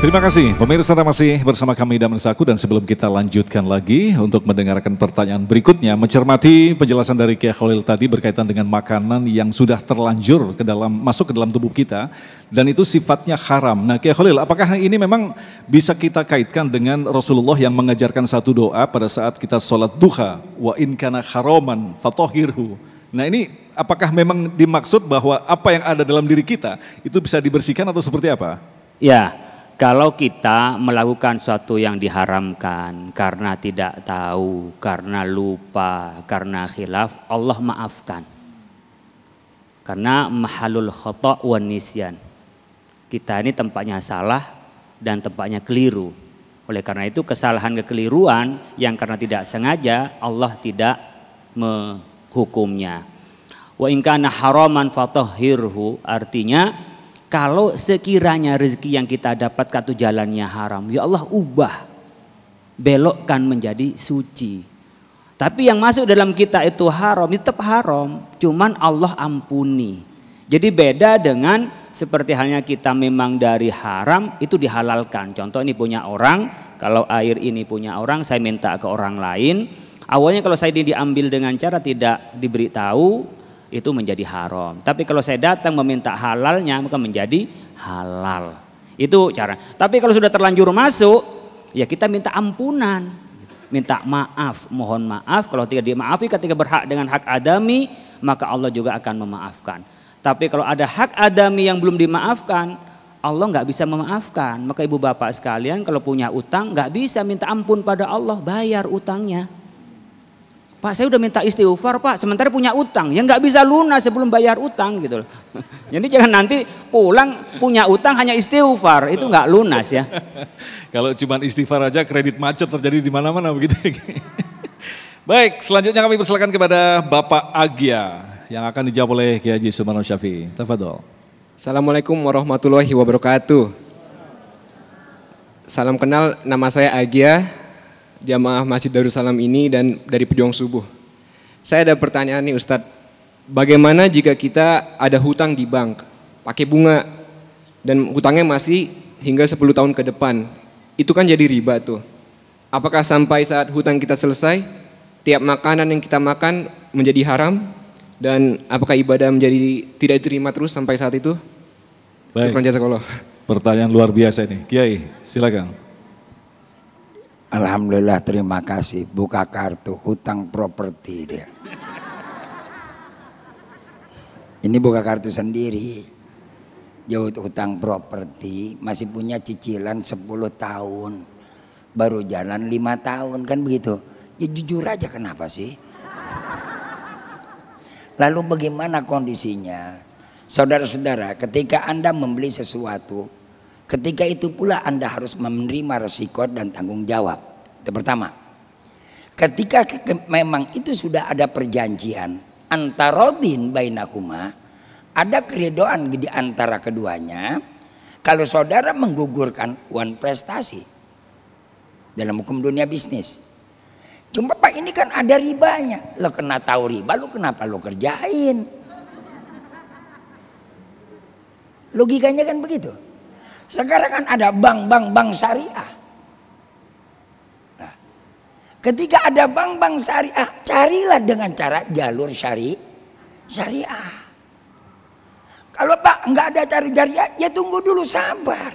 Terima kasih pemirsa, masih bersama kami Daman Saku, dan sebelum kita lanjutkan lagi untuk mendengarkan pertanyaan berikutnya, mencermati penjelasan dari Kiai Khalil tadi berkaitan dengan makanan yang sudah terlanjur masuk ke dalam tubuh kita dan itu sifatnya haram. Nah Kiai Khalil, apakah ini memang bisa kita kaitkan dengan Rasulullah yang mengajarkan satu doa pada saat kita sholat duha, wa in kana haraman fatohirhu. Nah ini apakah memang dimaksud bahwa apa yang ada dalam diri kita itu bisa dibersihkan atau seperti apa? Ya. Kalau kita melakukan sesuatu yang diharamkan karena tidak tahu, karena lupa, karena khilaf, Allah maafkan. Karena mahalul khata' wan nisyan. Kita ini tempatnya salah dan tempatnya keliru. Oleh karena itu kesalahan kekeliruan yang karena tidak sengaja Allah tidak menghukumnya. Wa in kana haraman fatahhirhu, artinya kalau sekiranya rezeki yang kita dapatkan itu jalannya haram, ya Allah ubah, belokkan menjadi suci. Tapi yang masuk dalam kita itu haram, tetap haram, cuman Allah ampuni. Jadi beda dengan seperti halnya kita memang dari haram itu dihalalkan. Contoh ini punya orang, kalau air ini punya orang, saya minta ke orang lain. Awalnya kalau saya diambil dengan cara tidak diberitahu, itu menjadi haram. Tapi kalau saya datang meminta halalnya, maka menjadi halal. Itu cara. Tapi kalau sudah terlanjur masuk, ya kita minta ampunan, minta maaf, mohon maaf. Kalau tidak dimaafi ketika berhak dengan hak adami, maka Allah juga akan memaafkan. Tapi kalau ada hak adami yang belum dimaafkan, Allah nggak bisa memaafkan. Maka ibu bapak sekalian, kalau punya utang nggak bisa minta ampun pada Allah, bayar utangnya. Pak, saya udah minta istighfar Pak, sementara punya utang, ya nggak bisa lunas sebelum bayar utang gitu loh. Jadi jangan nanti pulang punya utang hanya istighfar, itu nggak lunas ya. Kalau cuma istighfar aja kredit macet terjadi di mana-mana begitu. Baik, selanjutnya kami persilakan kepada Bapak Agya yang akan dijawab oleh Kiai Haji Sumarno Syafi'i. Tafadhol. Assalamualaikum warahmatullahi wabarakatuh. Salam kenal, nama saya Agya, jamaah Masjid Darussalam ini dan dari Pejuang Subuh. Saya ada pertanyaan nih Ustadz, bagaimana jika kita ada hutang di bank, pakai bunga, dan hutangnya masih hingga 10 tahun ke depan, itu kan jadi riba tuh. Apakah sampai saat hutang kita selesai, tiap makanan yang kita makan menjadi haram, dan apakah ibadah menjadi tidak diterima terus sampai saat itu? Baik, pertanyaan luar biasa ini. Kiai, silakan. Alhamdulillah, terima kasih. Buka kartu hutang properti dia. Ini buka kartu sendiri. Jauh hutang properti, masih punya cicilan 10 tahun. Baru jalan 5 tahun, kan begitu. Ya jujur aja, kenapa sih? Lalu bagaimana kondisinya? Saudara-saudara, ketika Anda membeli sesuatu, ketika itu pula Anda harus menerima resiko dan tanggung jawab. Itu pertama. Ketika memang itu sudah ada perjanjian antarodin bainahuma, ada keridoan di antara keduanya. Kalau saudara menggugurkan uang prestasi dalam hukum dunia bisnis, cuma Pak ini kan ada ribanya. Lo kena tahu riba, lo kenapa lo kerjain? Logikanya kan begitu. Sekarang kan ada bank syariah. Nah, ketika ada bank syariah, carilah dengan cara jalur syariah. Kalau Pak nggak ada cari syariah, ya tunggu dulu, sabar.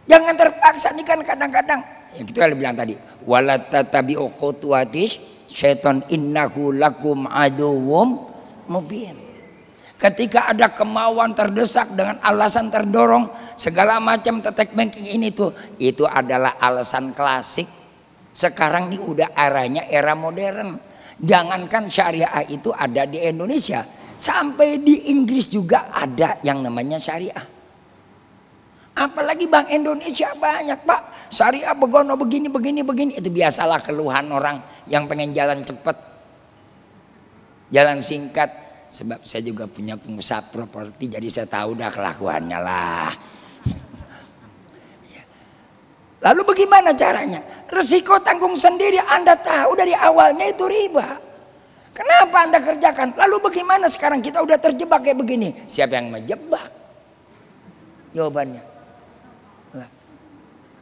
Jangan terpaksa, nih kan kadang-kadang. Yang kita bilang tadi, wala tatabi'u khutuwatis syaiton innahu lakum aduwwum mubin. Ketika ada kemauan terdesak dengan alasan terdorong, segala macam tetek banking ini tuh, itu adalah alasan klasik. Sekarang ini udah arahnya era modern. Jangankan syariah itu ada di Indonesia, sampai di Inggris juga ada yang namanya syariah. Apalagi Bank Indonesia banyak Pak, syariah begono begini. Itu biasalah keluhan orang yang pengen jalan cepat, jalan singkat. Sebab saya juga punya pengusaha properti, jadi saya tahu dah kelakuannya lah. Lalu bagaimana caranya? Resiko tanggung sendiri, Anda tahu dari awalnya itu riba. Kenapa Anda kerjakan? Lalu bagaimana sekarang kita udah terjebak kayak begini? Siapa yang menjebak? Jawabannya,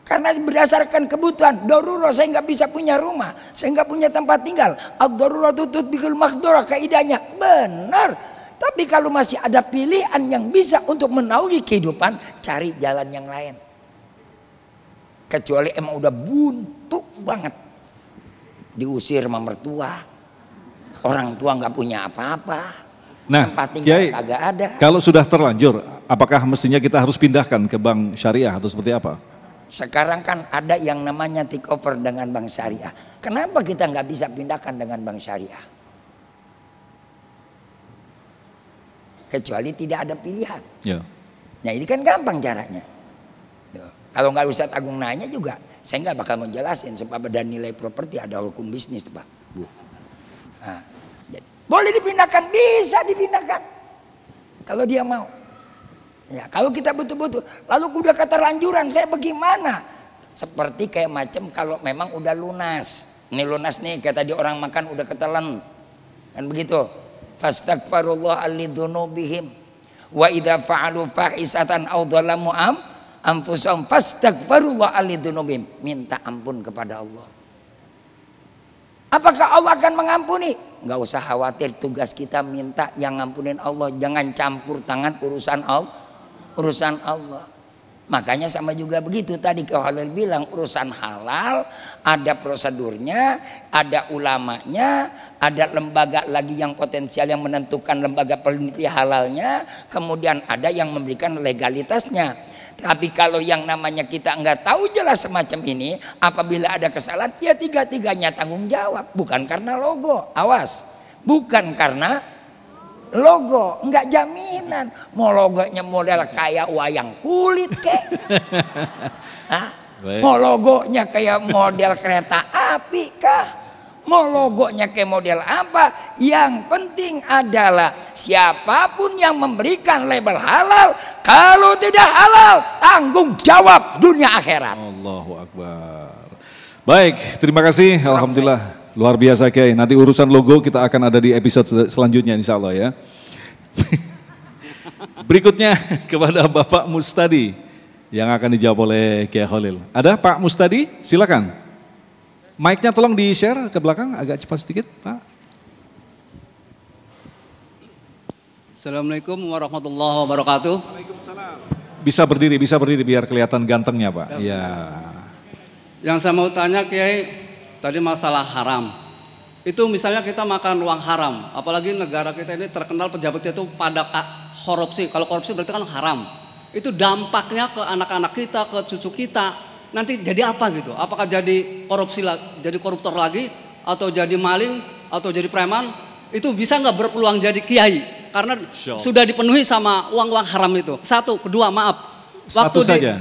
Karena berdasarkan kebutuhan, darurat saya nggak bisa punya rumah, saya nggak punya tempat tinggal. Ad-daruratu tutbihul maqdurah, kaidahnya benar. Tapi kalau masih ada pilihan yang bisa untuk menaungi kehidupan, cari jalan yang lain. Kecuali emang udah buntu banget, diusir sama mertua, orang tua nggak punya apa-apa, tempat tinggal Kiai, kagak ada. kalau sudah terlanjur, apakah mestinya kita harus pindahkan ke bank syariah atau seperti apa? Sekarang kan ada yang namanya take over dengan bank syariah. Kenapa kita nggak bisa pindahkan dengan bank syariah? Kecuali tidak ada pilihan. Ya. Nah ini kan gampang caranya. Kalau nggak Ustadz Agung nanya juga, saya nggak bakal menjelasin sebab ada nilai properti, ada hukum bisnis, Pak. Nah, jadi, boleh dipindahkan, bisa dipindahkan kalau dia mau. Ya, kalau kita betul-betul, lalu udah keterlanjuran, saya bagaimana? Seperti kayak macam kalau memang udah lunas. Ini lunas nih, kayak tadi orang makan udah ketelan. Kan begitu. Fastaghfirullah allidzunubihim. Wa idza fa'alu fahisatan aw dzalamu anfusahum fastaghfirullah allidzunubihim. Minta ampun kepada Allah. Apakah Allah akan mengampuni? Enggak usah khawatir, tugas kita minta yang ngampunin Allah. Jangan campur tangan urusan Allah. Makanya sama juga begitu tadi ke Halil bilang, urusan halal ada prosedurnya, ada ulamanya, ada lembaga lagi yang potensial yang menentukan lembaga peneliti halalnya, kemudian ada yang memberikan legalitasnya. Tapi kalau yang namanya kita nggak tahu jelas semacam ini, apabila ada kesalahan, ya tiga-tiganya tanggung jawab, bukan karena logo, awas, bukan karena logo, enggak jaminan. Mau logonya model kayak wayang kulit kek, mau logonya kayak model kereta api kah, mau logonya kayak model apa? Yang penting adalah siapapun yang memberikan label halal, kalau tidak halal tanggung jawab dunia akhirat. Allahu Akbar. Baik, terima kasih. Alhamdulillah. Luar biasa Kiai, nanti urusan logo kita akan ada di episode selanjutnya insya Allah ya. Berikutnya kepada Bapak Mustadi yang akan dijawab oleh Kiai Khalil. Ada Pak Mustadi? Silakan. Mic-nya tolong di-share ke belakang agak cepat sedikit Pak. Assalamualaikum warahmatullahi wabarakatuh. Bisa berdiri biar kelihatan gantengnya Pak. Ya. Yang saya mau tanya Kiai, tadi masalah haram. Itu misalnya kita makan uang haram, apalagi negara kita ini terkenal pejabatnya itu pada korupsi. Kalau korupsi berarti kan haram. Itu dampaknya ke anak-anak kita, ke cucu kita. Nanti jadi apa gitu? Apakah jadi korupsi, jadi koruptor lagi, atau jadi maling, atau jadi preman? Itu bisa nggak berpeluang jadi kiai? Karena sudah dipenuhi sama uang-uang haram itu. Satu, kedua maaf. Satu saja.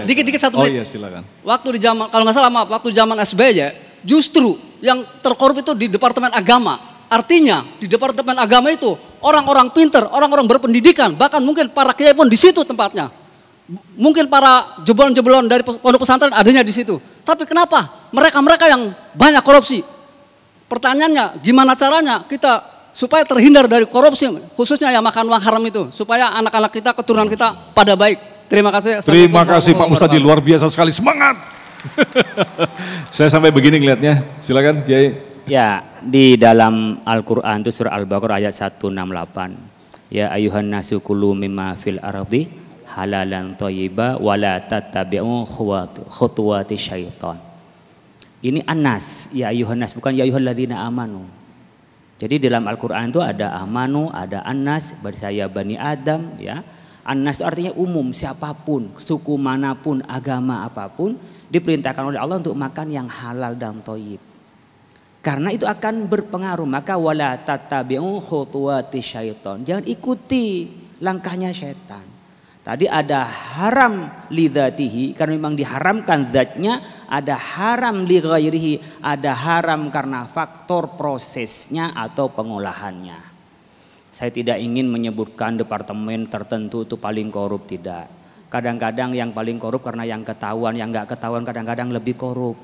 Dikit-dikit 1 menit. Oh iya silakan. Waktu di zaman, kalau nggak salah maaf, waktu zaman SBY justru yang terkorup itu di Departemen Agama. Artinya di Departemen Agama itu orang-orang pinter, orang-orang berpendidikan, bahkan mungkin para kiai pun di situ tempatnya. Mungkin para jebolan-jebolan dari pondok pesantren adanya di situ. Tapi kenapa mereka-mereka yang banyak korupsi? Pertanyaannya, gimana caranya kita supaya terhindar dari korupsi, khususnya yang makan uang haram itu, supaya anak-anak kita, keturunan kita pada baik. Terima kasih. Terima kasih Pak Mustadi, luar biasa sekali, semangat. Saya sampai begini ngelihatnya, silakan Kiai. Ya, di dalam Al-Quran itu surah Al-Baqarah ayat 168. Ya ayuhan nasu kulu mimma fil ardi halalan thayyiba wala tattabi'u khutuwati syaitan. Ini An-Nas, ya ayuhan nas, bukan ya ayyuhalladzina amanu. Jadi dalam Al-Quran itu ada amanu, ada An-Nas, saya Bani Adam ya. An-Nas itu artinya umum, siapapun, suku manapun, agama apapun diperintahkan oleh Allah untuk makan yang halal dan thayyib. Karena itu akan berpengaruh, maka wala tattabi'u khutuwati syaitan. Jangan ikuti langkahnya syaitan. Tadi ada haram li dzatihi karena memang diharamkan zatnya, ada haram li ghairihi, ada haram karena faktor prosesnya atau pengolahannya. Saya tidak ingin menyebutkan departemen tertentu itu paling korup, tidak. Kadang-kadang yang paling korup karena yang ketahuan, yang nggak ketahuan kadang-kadang lebih korup.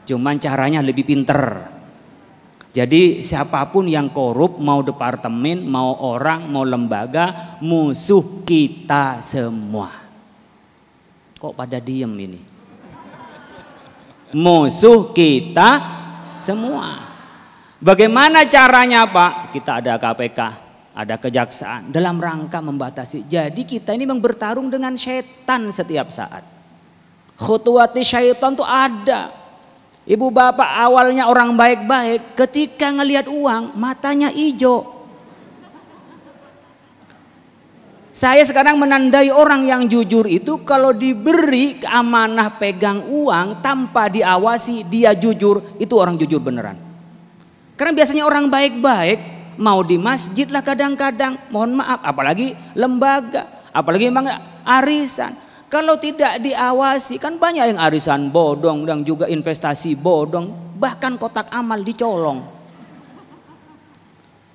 Cuman caranya lebih pinter. Jadi siapapun yang korup, mau departemen, mau orang, mau lembaga, musuh kita semua. Kok pada diem ini? Musuh kita semua. Bagaimana caranya Pak? Kita ada KPK, ada kejaksaan dalam rangka membatasi. Jadi kita ini memang bertarung dengan setan setiap saat. Khutuwati syaitan tuh ada. Ibu bapak awalnya orang baik-baik, ketika ngelihat uang matanya hijau. Saya sekarang menandai orang yang jujur itu kalau diberi amanah pegang uang tanpa diawasi dia jujur, itu orang jujur beneran. Karena biasanya orang baik-baik mau di masjid lah kadang-kadang, mohon maaf, apalagi lembaga, apalagi memang arisan. Kalau tidak diawasi kan banyak yang arisan bodong dan juga investasi bodong, bahkan kotak amal dicolong.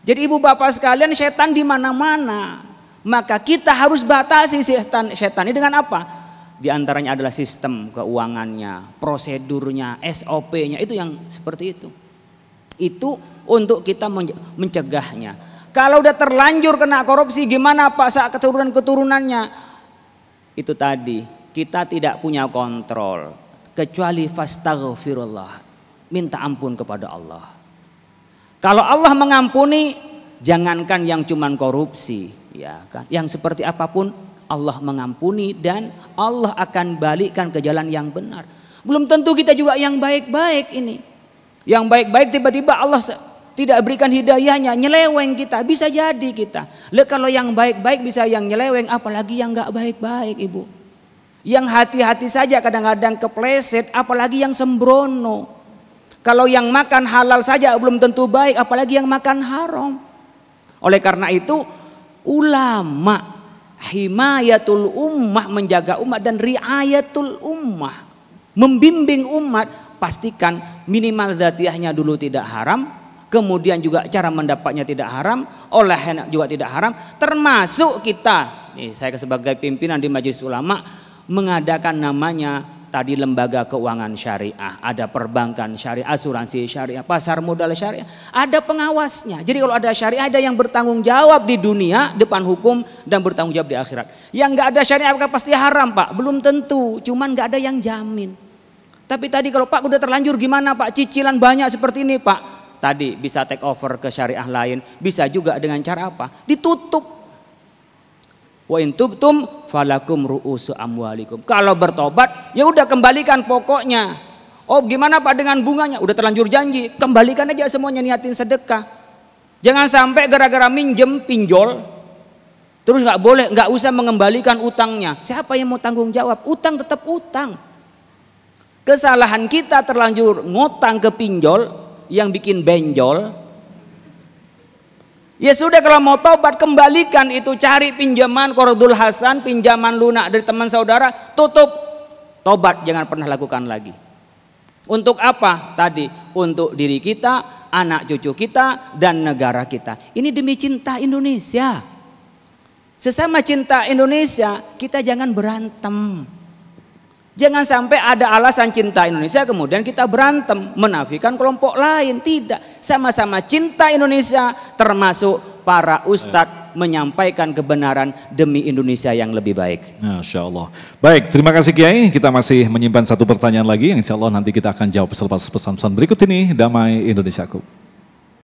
Jadi ibu bapak sekalian, setan di mana-mana. Maka kita harus batasi setan ini dengan apa? Di antaranya adalah sistem keuangannya, prosedurnya, SOP-nya, itu yang seperti itu. Itu untuk kita mencegahnya. Kalau udah terlanjur kena korupsi gimana Pak saat keturunan-keturunannya? Itu tadi, kita tidak punya kontrol kecuali fastaghfirullah, minta ampun kepada Allah. Kalau Allah mengampuni, jangankan yang cuman korupsi, ya kan? Yang seperti apapun Allah mengampuni dan Allah akan balikkan ke jalan yang benar. Belum tentu kita juga yang baik-baik ini. Yang baik-baik tiba-tiba Allah tidak berikan hidayahnya, nyeleweng kita, bisa jadi kita. Kalau yang baik-baik bisa yang nyeleweng, apalagi yang nggak baik-baik Ibu. Yang hati-hati saja kadang-kadang kepleset, apalagi yang sembrono. Kalau yang makan halal saja belum tentu baik, apalagi yang makan haram. Oleh karena itu ulama himayatul ummah, menjaga umat, dan riayatul ummah, membimbing umat, pastikan minimal dzatiyahnya dulu tidak haram, kemudian juga cara mendapatnya tidak haram, olehnya juga tidak haram, termasuk kita, nih saya sebagai pimpinan di Majelis Ulama mengadakan namanya tadi lembaga keuangan syariah, ada perbankan syariah, asuransi syariah, pasar modal syariah, ada pengawasnya. Jadi kalau ada syariah, ada yang bertanggung jawab di dunia depan hukum dan bertanggung jawab di akhirat. Yang nggak ada syariah pasti haram Pak, belum tentu, cuman nggak ada yang jamin. Tapi tadi kalau Pak udah terlanjur gimana Pak, cicilan banyak seperti ini Pak, tadi bisa take over ke syariah lain, bisa juga dengan cara apa? Ditutup. Wa in tubtum falakum ru'usu amwalikum. Kalau bertobat ya udah kembalikan pokoknya. Oh gimana Pak dengan bunganya? Udah terlanjur janji, kembalikan aja semuanya, niatin sedekah. Jangan sampai gara-gara minjem pinjol terus nggak usah mengembalikan utangnya. Siapa yang mau tanggung jawab? Utang tetap utang. Kesalahan kita terlanjur ngutang ke pinjol yang bikin benjol. Ya sudah, kalau mau tobat kembalikan itu, cari pinjaman qardul hasan, pinjaman lunak dari teman saudara, tutup. Tobat jangan pernah lakukan lagi. Untuk apa? Tadi untuk diri kita, anak cucu kita, dan negara kita. Ini demi cinta Indonesia. Sesama cinta Indonesia, kita jangan berantem. Jangan sampai ada alasan cinta Indonesia kemudian kita berantem, menafikan kelompok lain. Tidak, sama-sama cinta Indonesia, termasuk para ustadz menyampaikan kebenaran demi Indonesia yang lebih baik. Masya Allah. Baik, terima kasih Kiai. Kita masih menyimpan satu pertanyaan lagi yang insya Allah nanti kita akan jawab selepas pesan-pesan berikut ini. Damai Indonesiaku.